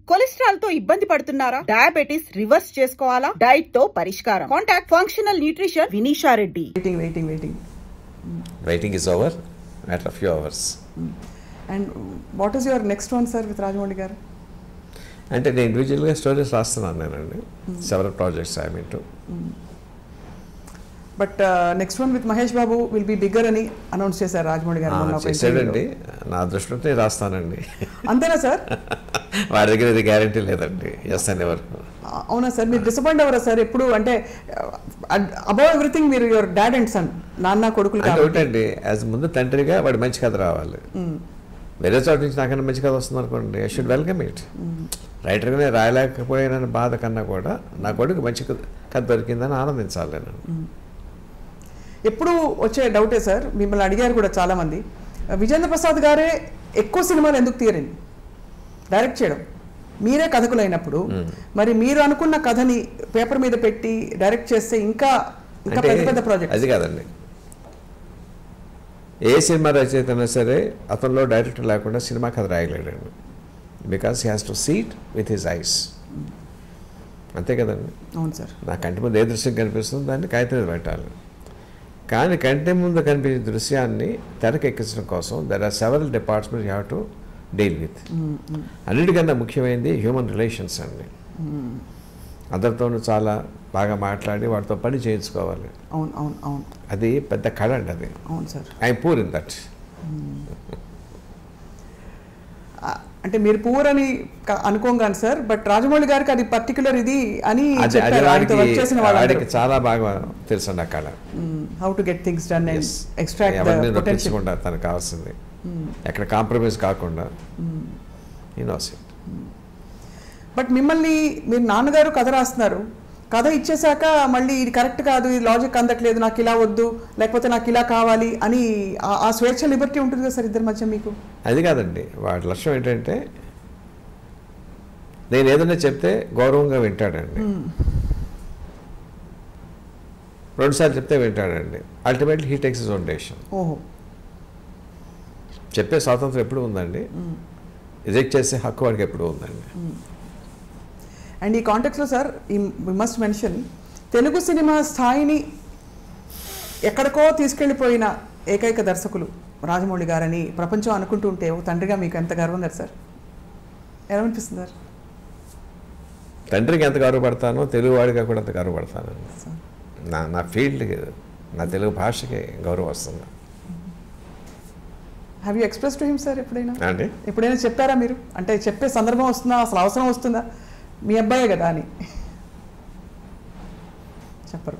Cholesterol తో ఇబ్బంది పడుతున్నారా? డయాబెటిస్ రివర్స్ చేసుకోవాలా? డైట్ తో పరిష్కారం. Contact functional nutrition Vinisha Reddy. Waiting is over after a few hours. And what is your next one, sir, with Rajamouli garu? అంటే నేను ఇండివిజువల్గా స్టోరీస్ రాస్తున్నాను నేనండి. Several projects I mean to. But next one with Mahesh Babu will be bigger అని announce చేశారు రాజమౌళి గారు. చేశాడండి. నా దృష్టిలో రాస్తానండి. అంతేనా సార్? వాడి దగ్గర ఇది గ్యారంటీ లేదండి. ఎస్ అనే వరకు. అవునా సార్? మీరు డిసప్పాయింట్ అవ్వరా సార్ ఎప్పుడు? అంటే అబౌవ్ ఎవ్రీథింగ్ మీరు యువర్ డాడ్ అండ్ సన్, నాన్న కొడుకులు ఒకటండి. యాజ్ ముందు తండ్రిగా వాడి మంచి కథ రావాలి. వేరే చోట నుంచి నాకన్నా మంచి కథ వస్తుంది అనుకోండి, ఐ షుడ్ వెల్కమ్ ఇట్. రైటర్గానే రాయలేకపోయిన బాధ కన్నా కూడా నా కొడుకు మంచి కథ దొరికిందని ఆనందించాలి నేను. ఎప్పుడు వచ్చే డౌటే సార్, మిమ్మల్ని అడిగారు కూడా చాలామంది, విజేంద్ర ప్రసాద్ గారే ఎక్కువ సినిమాలు ఎందుకు తీయరండి డైరెక్ట్ చేయడం? మీరే కథకులైనప్పుడు మరి మీరు అనుకున్న కథని పేపర్ మీద పెట్టి డైరెక్ట్ చేస్తే ఇంకా పెద్ద పెద్ద ప్రాజెక్ట్. అది కాదండి, ఏ సినిమా రచయిత అయినా సరే అతనిలో డైరెక్టర్ లేకుండా సినిమా కథ రాయలేడండి. Because he has to see it with his eyes. అంతే కదండి. అవును సార్. నా కంటి ముందు ఏ దృశ్యం కనిపిస్తుందో దాన్ని కాగితం మీద పెట్టాలి. కానీ కంటి ముందు కనిపించే దృశ్యాన్ని తెరకెక్కించడం కోసం there are several departments you have to deal with. అన్నిటికన్నా ముఖ్యమైనది హ్యూమన్ రిలేషన్స్ అండి. అందరితోనూ చాలా బాగా మాట్లాడి వాటితో పని చేయించుకోవాలి. అవును అవును అవును. అది పెద్ద కళ అండి అది. అవును sir. I'm poor in that. అంటే మీరు పూర్ అని అనుకోగాను సార్, బట్ రాజమౌళి గారికి అది పర్టికులర్ ఇది అని వాడికి చాలా బాగా తెలుసు అండి ఆ కళ. How to get things done and extract the potential. తనకు కావాల్సింది ఎక్కడ కాంప్రమైజ్ కాకుండా ఈ నోస్ ఇట్. బట్ మిమ్మల్ని మీరు నాన్నగారు కథ రాస్తున్నారు, కథ ఇచ్చేసాక మళ్ళీ ఇది కరెక్ట్ కాదు, ఇది లాజిక్ అందట్లేదు, నాకు ఇలా వద్దు, లేకపోతే నాకు ఇలా కావాలి అని ఆ స్వేచ్ఛ లిబర్టీ ఉంటుంది కదా సార్ ఇద్దరి మధ్య మీకు? అది కాదండి, వాటి లక్ష్యం ఏంటంటే నేను ఏదైనా చెప్తే గౌరవంగా వింటాడండి. రెండుసార్లు చెప్తే వింటాడండి. Ultimately he takes his own decision. ఓహో. చెప్పే స్వాతంత్రం ఎప్పుడు ఉందండి, రిజెక్ట్ చేసే హక్కు వాడికి ఎప్పుడు ఉందండి. అండ్ ఈ కాంటెక్స్లో sir we must mention, Telugu cinema స్థాయిని ఎక్కడికో తీసుకెళ్ళిపోయిన ఏకైక దర్శకులు రాజమౌళి గారని ప్రపంచం అనుకుంటూ ఉంటే ఒక తండ్రిగా మీకు ఎంత గర్వం కదా సార్? ఎలా అనిపిస్తుంది సార్? తండ్రికి ఎంత గౌరవపడతానో తెలుగువాడిగా కూడా అంత గౌరవపడతాను. నా ఫీల్డ్కి, నా తెలుగు భాషకి గౌరవం వస్తుంది. Have you express to him sir ఎప్పుడైనా? అంటే ఎప్పుడైనా చెప్పారా మీరు? అంటే చెప్పే సందర్భం వస్తుందా, అసలు అవసరం వస్తుందా, మీ అబ్బాయే కదా అని? చెప్పరు.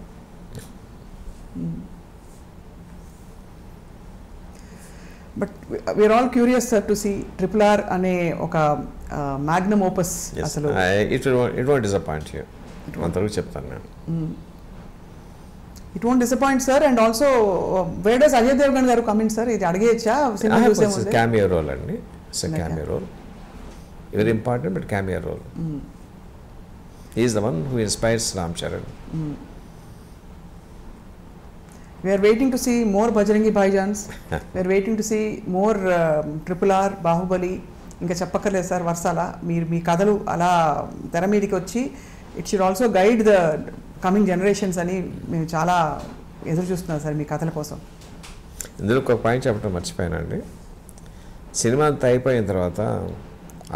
But we are all curious sir to see RRR అనే ఒక మ్యాగ్నమ్ ఓపస్. అసలు ఇట్ వోంట్ డిసప్పాయింట్ యూ అంతవరకు చెప్తాను నేను. It won't disappoint sir. And also where does Ajay Devgan garu coming sir? ఇది అడిగేయచ్చా? క్యామియో రోల్ అండి. It's cameo role, very important but cameo role. He is the one who inspires Ram Charan. We are waiting to see more Bajrangi Bhaijans. We are waiting to see more RRR, Bahubali. ఇంకా చెప్పక్కర్లేదు sir వర్షాల. మీరు మీ కథలు అలా తెర మీదకి వచ్చి it should also guide the coming generations అని మేము చాలా ఎదురు చూస్తున్నాం సార్ మీ కథల కోసం. ఇందులో ఒక పాయింట్ చెప్పడం మర్చిపోయానండి. సినిమా అంతా అయిపోయిన తర్వాత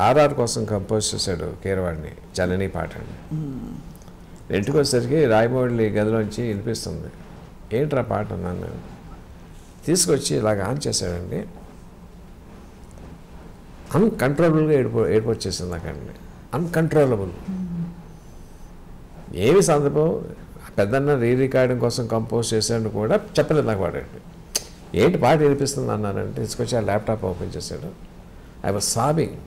RR కోసం కంపోజ్ చేశాడు కీరవాడిని, జనని పాట అండి. ఇంటికి వచ్చేసరికి రాయమౌళి గదిలోంచి వినిపిస్తుంది. ఏంట్రా పాట అన్నాను నేను. తీసుకొచ్చి ఇలాగ ఆన్ చేశాడండి. అన్కంట్రోలబుల్గా ఏడుపు వచ్చేసింది నాకండి. అన్కంట్రోలబుల్. ఏమి సందర్భం, పెద్దన్న రికార్డింగ్ కోసం కంపోజ్ చేశాడు కూడా చెప్పలేదు నాకు వాడండి. ఏంటి పాట వినిపిస్తుంది అన్నానంటే తీసుకొచ్చి ఆ ల్యాప్టాప్ ఓపెన్ చేశాడు. I was sobbing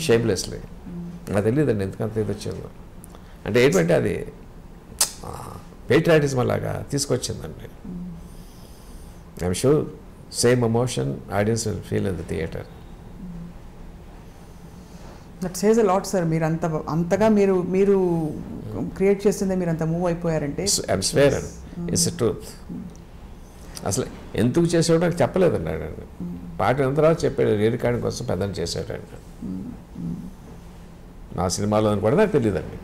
shamelessly. నాకు తెలియదండి ఎందుకంత ఇది వచ్చిందో. అంటే ఏంటంటే అది పేట్రియాటిజం అలాగా తీసుకొచ్చిందండి. I'm sure same emotion audience will feel in the theatre. That says a lot sir. మీరు అంతగా మీరు క్రియేట్ చేసిందే మీరు అంత మూవ్ అయిపోయారంటే I'm swear and it's a truth. అసలు ఎందుకు చేసేవాడు నాకు చెప్పలేదండి. పాట అయిన తర్వాత చెప్పాడు రికార్డింగ్ కోసం పెద్దని చేశాడండి. నా సినిమాలో అని కూడా నాకు తెలియదండి.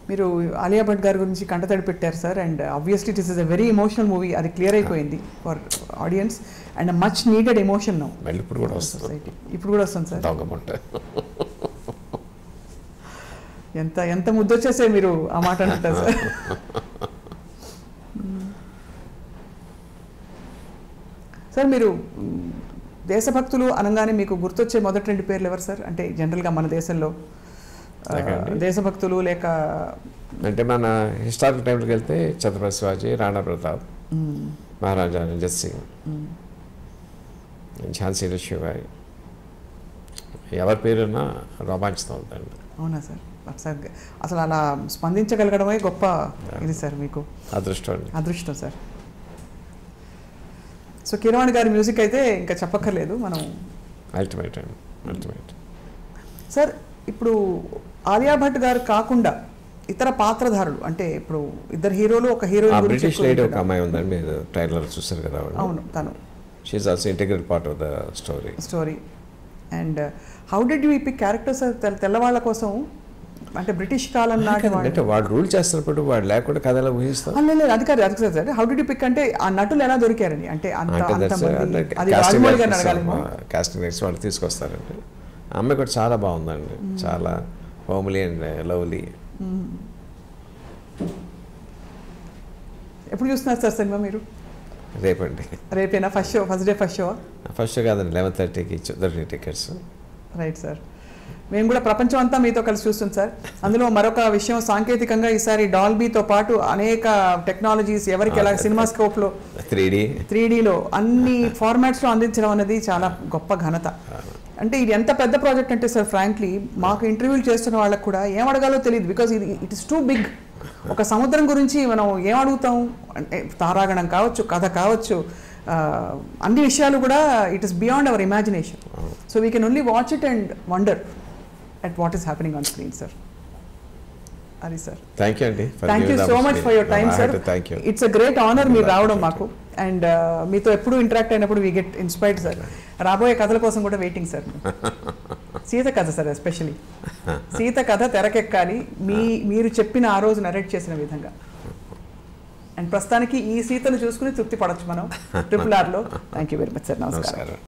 మీరు ఆలియా భట్ గారి గురించి కంటతడి పెట్టారు sir, and obviously it is a very emotional movie, అది క్లియర్ అయిపోయింది for audience and much needed emotion now. మళ్ళీ ఇప్పుడు కూడా వస్తుంది సొసైటీ ఇప్పుడు కూడా వస్తుంది సార్. దొంగముంట ఎంత ఎంత ముద్దొచ్చేసే మీరు ఆ మాట అంటారు సార్. సార్ మీరు దేశభక్తులు అనగానే మీకు గుర్తొచ్చే మొదటి 2 పేర్లు ఎవరు సార్? అంటే జనరల్గా మన దేశంలో దేశభక్తులు లేక అంటే మన హిస్టారికల్ టైంలోకి వెళ్తే ఛత్రపతి శివాజీ, రాణా ప్రతాప్, మహారాజా రంజిత్ సింగ్, ఝాన్సీ లక్ష్మీబాయి, ఎవరి పేరున్నా రోమాంచితం అవుతాయండి. అవునా సార్? అసలు అలా స్పందించగలగడమే గొప్ప ఇది సార్, మీకు అదృష్టం సార్. సో కీరవాణి గారి మ్యూజిక్ అయితే ఇంకా చెప్పక్కర్లేదు, మనం అల్టిమేట్ అండి, అల్టిమేట్. సార్ ఇప్పుడు ఆలియా భట్ గారు కాకుండా ఇతర పాత్రధారులు, అంటే ఇప్పుడు ఇద్దరు హీరోలు ఒక హీరోయిన్, బ్రిటిష్ లేడీ ఒక అమ్మాయి ఉందండి, మీరు ట్రైలర్ చూసారు కదా. అవును, తను she is also integral part of the story. And how did you pick characters తెల్లవాళ్ళ కోసం? అంటే బ్రిటిష్ కాలం నాటి అంటే వాళ్ళు రూల్ చేస్తున్నప్పుడు వాళ్ళు లేకుండా కథ ఎలా ఊహిస్తాం? లేదు అది కాదు sir. How did you pick అంటే ఆ నటులు ఎలా దొరికారని? అంటే కాస్టింగ్ నెక్స్ట్ వాళ్ళు తీసుకొస్తారండి. ఆ అమ్మాయి కూడా చాలా బాగుందండి, చాలా హోమ్లీ అండ్ లవ్లీ. ఎప్పుడు చూస్తున్నారు సార్ సినిమా మీరు? రేపండి. రేపేనా ఫస్ట్ షో? ఫస్ట్ షో కాదండి, 11:30కి దొరికిన టికెట్స్. Right sir. మేము కూడా ప్రపంచం అంతా మీతో కలిసి చూస్తుంది సార్. అందులో మరొక విషయం, సాంకేతికంగా ఈసారి డాల్బీతో పాటు అనేక టెక్నాలజీస్ ఎవరికి ఎలా సినిమా స్కోప్లో 3Dలో అన్ని ఫార్మాట్స్లో అందించడం అనేది చాలా గొప్ప ఘనత. అంటే ఇది ఎంత పెద్ద ప్రాజెక్ట్ అంటే సార్, ఫ్రాంక్లీ మాకు ఇంటర్వ్యూలు చేస్తున్న వాళ్ళకు కూడా ఏం అడగాలో తెలియదు, because it is too big. ఒక సముద్రం గురించి మనం ఏం అడుగుతాం అంటే తారాగణం కావచ్చు, కథ కావచ్చు, అన్ని విషయాలు కూడా it is beyond our imagination. So we can only watch it and wonder at what is happening on screen, sir. Ari sir, thank you andi, thank you so much for your time, sir. Thank you. It's a great honor meer raavadam maaku, and meeto eppudu interact ayinappudu we get inspired, sir. Raboye kadhala kosam kuda waiting, sir. Seeta katha, sir, especially Seeta katha terakekkali meer cheppina aa roju narrate chesina vidhanga, and prastaniki ee Seetanu chusukoni trupti padachu manam RRR lo. Thank you very much, sir. Namaskaram.